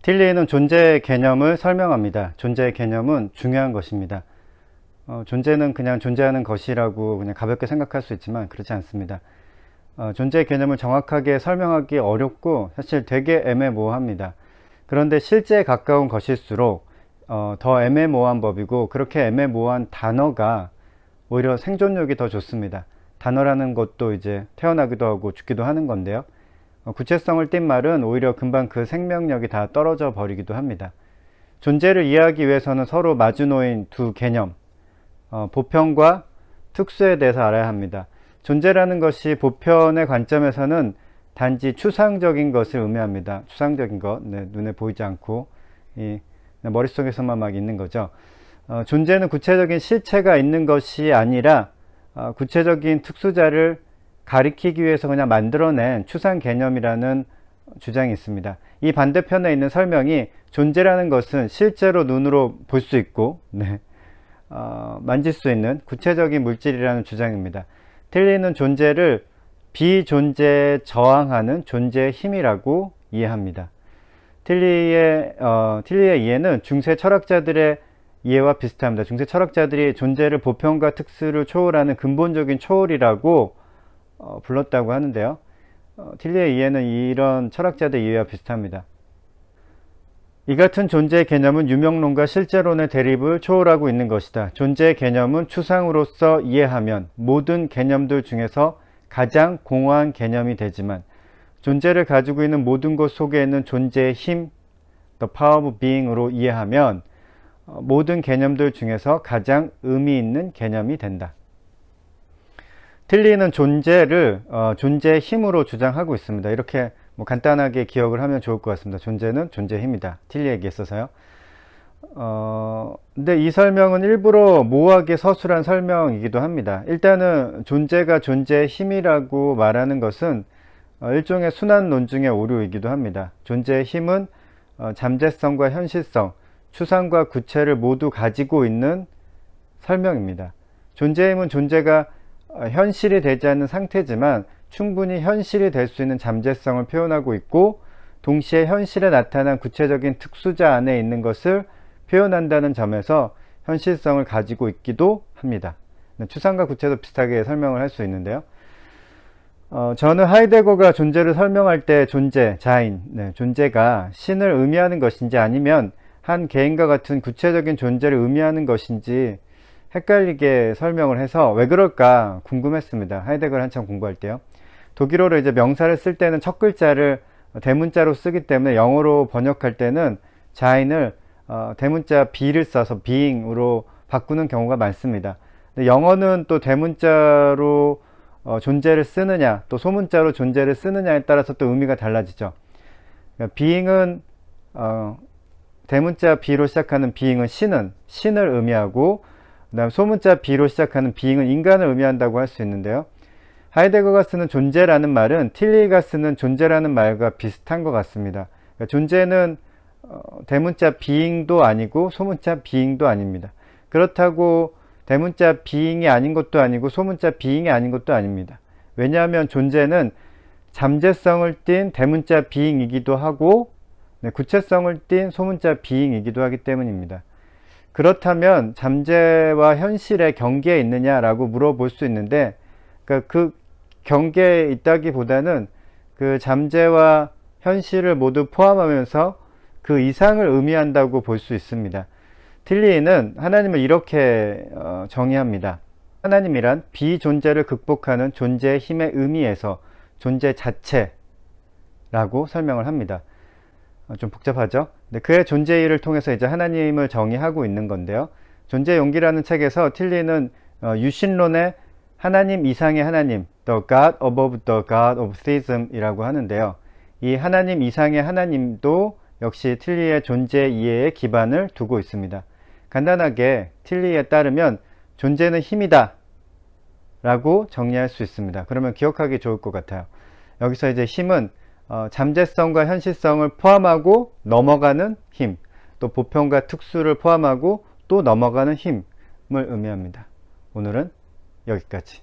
틸리는 존재 개념을 설명합니다. 존재 개념은 중요한 것입니다. 존재는 그냥 존재하는 것이라고 그냥 가볍게 생각할 수 있지만 그렇지 않습니다. 존재 개념을 정확하게 설명하기 어렵고 사실 되게 애매모호합니다. 그런데 실제에 가까운 것일수록 더 애매모호한 법이고, 그렇게 애매모호한 단어가 오히려 생존력이 더 좋습니다. 단어라는 것도 이제 태어나기도 하고 죽기도 하는 건데요. 구체성을 띈 말은 오히려 금방 그 생명력이 다 떨어져 버리기도 합니다. 존재를 이해하기 위해서는 서로 마주놓인 두 개념, 보편과 특수에 대해서 알아야 합니다. 존재라는 것이 보편의 관점에서는 단지 추상적인 것을 의미합니다. 추상적인 것, 눈에 보이지 않고 머릿속에서만 막 있는 거죠. 존재는 구체적인 실체가 있는 것이 아니라 구체적인 특수자를 가리키기 위해서 그냥 만들어낸 추상 개념이라는 주장이 있습니다. 이 반대편에 있는 설명이 존재라는 것은 실제로 눈으로 볼 수 있고 만질 수 있는 구체적인 물질이라는 주장입니다. 틸리는 존재를 비존재에 저항하는 존재의 힘이라고 이해합니다. 틸리의 이해는 중세 철학자들의 이해와 비슷합니다. 중세 철학자들이 존재를 보편과 특수를 초월하는 근본적인 초월이라고 불렀다고 하는데요. 틸리의 이해는 이런 철학자들의 이해와 비슷합니다. 이 같은 존재의 개념은 유명론과 실제론의 대립을 초월하고 있는 것이다. 존재의 개념은 추상으로서 이해하면 모든 개념들 중에서 가장 공허한 개념이 되지만, 존재를 가지고 있는 모든 것 속에 있는 존재의 힘, the power of being으로 이해하면 모든 개념들 중에서 가장 의미 있는 개념이 된다. 틸리는 존재를 존재의 힘으로 주장하고 있습니다. 이렇게 간단하게 기억을 하면 좋을 것 같습니다. 존재는 존재의 힘이다. 틸리에게 있어서요. 근데 이 설명은 일부러 모호하게 서술한 설명이기도 합니다. 일단은 존재가 존재의 힘이라고 말하는 것은 일종의 순환론 중의 오류이기도 합니다. 존재의 힘은 잠재성과 현실성, 추상과 구체를 모두 가지고 있는 설명입니다. 존재의 힘은 존재가 현실이 되지 않는 상태지만 충분히 현실이 될 수 있는 잠재성을 표현하고 있고, 동시에 현실에 나타난 구체적인 특수자 안에 있는 것을 표현한다는 점에서 현실성을 가지고 있기도 합니다. 추상과 구체도 비슷하게 설명을 할 수 있는데요. 저는 하이데거가 존재를 설명할 때 존재, 자인, 존재가 신을 의미하는 것인지 아니면 한 개인과 같은 구체적인 존재를 의미하는 것인지 헷갈리게 설명을 해서 왜 그럴까 궁금했습니다. 하이데거를 한참 공부할 때요. 독일어로 이제 명사를 쓸 때는 첫 글자를 대문자로 쓰기 때문에 영어로 번역할 때는 자인을 대문자 be를 써서 being으로 바꾸는 경우가 많습니다. 근데 영어는 또 대문자로 존재를 쓰느냐, 또 소문자로 존재를 쓰느냐에 따라서 또 의미가 달라지죠. 그러니까 being은 대문자 be로 시작하는 being은 신을 의미하고, 그 다음 소문자 be로 시작하는 being은 인간을 의미한다고 할 수 있는데요. 하이데거가 쓰는 존재라는 말은 틸리가 쓰는 존재라는 말과 비슷한 것 같습니다. 그러니까 존재는 대문자 being도 아니고 소문자 being도 아닙니다. 그렇다고 대문자 being이 아닌 것도 아니고 소문자 being이 아닌 것도 아닙니다. 왜냐하면 존재는 잠재성을 띤 대문자 being이기도 하고 구체성을 띤 소문자 being이기도 하기 때문입니다. 그렇다면 잠재와 현실의 경계에 있느냐라고 물어볼 수 있는데, 그 경계에 있다기보다는 그 잠재와 현실을 모두 포함하면서 그 이상을 의미한다고 볼 수 있습니다. 틸리는 하나님을 이렇게 정의합니다. 하나님이란 비존재를 극복하는 존재의 힘의 의미에서 존재 자체라고 설명을 합니다. 좀 복잡하죠? 그의 존재의를 통해서 이제 하나님을 정의하고 있는 건데요. 존재의 용기라는 책에서 틸리는 유신론의 하나님 이상의 하나님, the God above the God of theism 이라고 하는데요. 이 하나님 이상의 하나님도 역시 틸리의 존재 이해에 기반을 두고 있습니다. 간단하게 틸리에 따르면 존재는 힘이다 라고 정리할 수 있습니다. 그러면 기억하기 좋을 것 같아요. 여기서 이제 힘은 잠재성과 현실성을 포함하고 넘어가는 힘, 또 보편과 특수를 포함하고 또 넘어가는 힘을 의미합니다. 오늘은 여기까지.